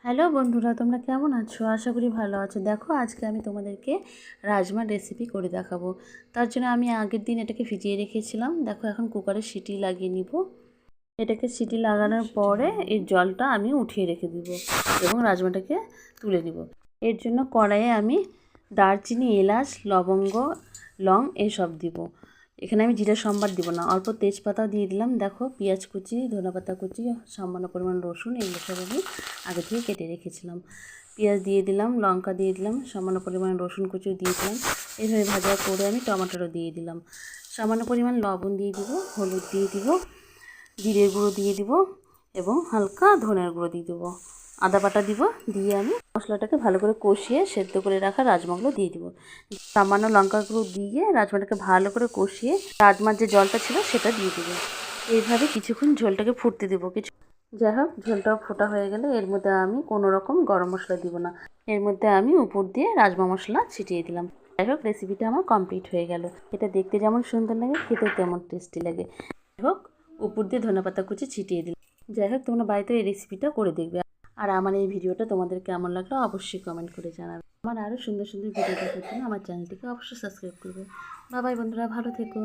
Hello বন্ধুরা, তোমরা কেমন আছো? আশা করি ভালো আছো। দেখো, আজকে আমি তোমাদেরকে রাজমার রেসিপি করে দেখাবো। তার জন্য আমি আগের দিন এটাকে ভিজিয়ে রেখেছিলাম। দেখো, এখন কুকারে সিটি লাগিয়ে নিব। এটাকে সিটি লাগানোর পরে এর জলটা আমি উঠিয়ে রেখে দিব এবং রাজমাটাকে তুলে নিব। এর জন্য কড়াইয়ে আমি দারচিনি, এলাচ, লবঙ্গ, লং এসব দিব। এখানে আমি জিরা সম্বার দিব না, অল্প তেজপাতাও দিয়ে দিলাম। দেখো, পেঁয়াজ কুচি, ধনেপাতা কুচি, সামান্য পরিমাণ রসুন, এগুলো সব আমি আগে থেকে কেটে রেখেছিলাম। পেঁয়াজ দিয়ে দিলাম, লঙ্কা দিয়ে দিলাম, সামান্য পরিমাণ রসুন কুচিও দিয়ে দিলাম। এইভাবে ভাজা করে আমি টমেটোও দিয়ে দিলাম। সামান্য পরিমাণ লবণ দিয়ে দিব, হলুদ দিয়ে দিব, জিরের গুঁড়ো দিয়ে দিব এবং হালকা ধনের গুঁড়ো দিয়ে দেবো। আদা বাটা দিব, দিয়ে আমি মশলাটাকে ভালো করে কষিয়ে সেদ্ধ করে রাখা রাজমাগুলো দিয়ে দিব। সামান্য লঙ্কা গুঁড়ো দিয়ে রাজমাটাকে ভালো করে কষিয়ে রাজমার যে জলটা ছিল সেটা দিয়ে দেবো। এইভাবে কিছুক্ষণ ঝোলটাকে ফুটতে দেবো। যাই হোক, ঝোলটাও ফোটা হয়ে গেলে এর মধ্যে আমি কোনো রকম গরম মশলা দিব না। এর মধ্যে আমি উপর দিয়ে রাজমা মশলা ছিটিয়ে দিলাম। যাই হোক, রেসিপিটা আমার কমপ্লিট হয়ে গেল। এটা দেখতে যেমন সুন্দর লাগে, খেতেও তেমন টেস্টি লাগে। যাই হোক, উপর দিয়ে ধনেপাতা কুচি ছিটিয়ে দিলাম। যাই হোক, তোমরা বাড়িতে এই রেসিপিটা করে দেখবে। আর আমার এই ভিডিওটা তোমাদের কেমন লাগলো অবশ্যই কমেন্ট করে জানাবে। আমার আরও সুন্দর সুন্দর ভিডিও দেখার জন্য আমার চ্যানেলটিকে অবশ্যই সাবস্ক্রাইব করবে। বাই বাই বন্ধুরা, ভালো থেকো।